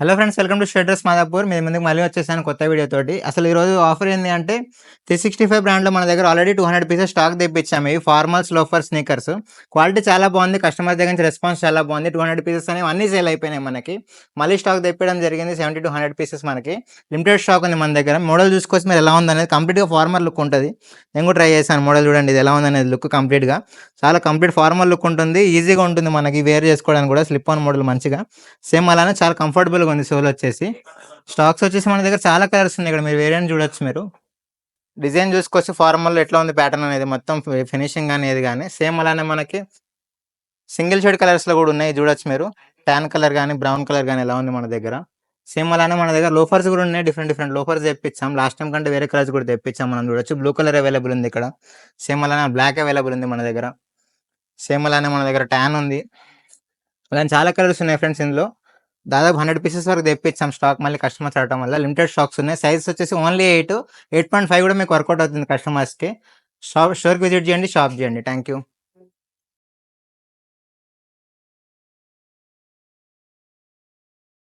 Hello friends, welcome to షెడ్రస్ మాదాపూర్. మీ ముందుకు మళ్ళీ వచ్చేసాను కొత్త వీడియో తోటి. అసలు ఈరోజు ఆఫర్ ఏంది అంటే 365 బ్రాండ్‌లో మన దగ్గర ఆల్రెడీ 200 పీసెస్ స్టాక్ తెప్పించాము. ఇవి ఫార్మల్స్, లోఫర్, స్నీకర్స్. క్వాలిటీ చాలా బాగుంది. కస్టమర్ దగ్గర నుంచి రెస్పాన్స్ చాలా బాగుంది. 200 పీసెస్ అనేవి అన్నీ సేల్ అయిపోయినాయి మనకి. మళ్ళీ స్టాక్ తెప్పియడం జరిగింది. 70-100 పీసెస్ మనకి లిమిటెడ్ స్టాక్ ఉంది మన దగ్గర. మోడల్ చూసుకోవచ్చు మీరు ఎలా ఉందనేది. కంప్లీట్‌గా ఫార్మల్ లుక్ ఉంటుంది. నేను కూడా ట్రై చేశాను మోడల్ చూడండి. ఇది ఎలా ఉందనేది లుక్ కంప్లీట్‌గా. చాలా కంప్లీట్ ఫార్మల్ లుక్ ఉంటుంది. ఈజీగా ఉంటుంది మనకి వేర్ చేసుకోవడానికి కూడా. స్లిప్ ఆన్ మోడల్ మంచిగా. సేమ్ అలానే చాలా కంఫర్టబుల్‌గా ఉంది సోల్ వచ్చేసి. స్టాక్స్ వచ్చేసి మన దగ్గర చాలా కలర్స్ ఉన్నాయి. ఇక్కడ మీరు వేరియంట్ చూడొచ్చు మీరు. డిజైన్ చూసుకోవచ్చు ఫార్మల్‌లో ఎట్లా ఉంది ప్యాటర్న్ అనేది మొత్తం ఫినిషింగ్ గాని ఏది గాని. సేమ్ అలానే మనకి సింగిల్ షేడ్ కలర్స్‌లో కూడా ఉన్నాయి చూడొచ్చు మీరు. టాన్ కలర్ గాని, బ్రౌన్ కలర్ గాని ఎలా ఉంది మన దగ్గర. సేమ్ అలానే మన దగ్గర లోఫర్స్ కూడా ఉన్నాయి. డిఫరెంట్ డిఫరెంట్ లోఫర్స్ తెప్పించాం. లాస్ట్ టైమ్ కంటే వేరే కలర్స్ కూడా తెప్పించాం మనం చూడొచ్చు. బ్లూ కలర్ అవైలబుల్ ఉంది ఇక్కడ. సేమ్ అలానే బ్లాక్ అవైలబుల్ ఉంది మన దగ్గర. సేమ్ అలానే మన దగ్గర టాన్ ఉంది. అలానే చాలా కలర్స్ ఉన్నాయి ఫ్రెండ్స్ ఇందులో. దాదాపు 100 పీసెస్ వరకు తెప్పించాం స్టాక్. మళ్ళీ కస్టమర్స్ అడగటం వల్ల లిమిటెడ్ స్టాక్స్ ఉన్నాయి. సైజ్ వచ్చేసి ఓన్లీ 8, 8.5 కూడా మీకు వర్కౌట్ అవుతుంది కస్టమర్స్‌కి. స్టోర్‌కి విజిట్ చేయండి, షాప్ చేయండి. Thank you.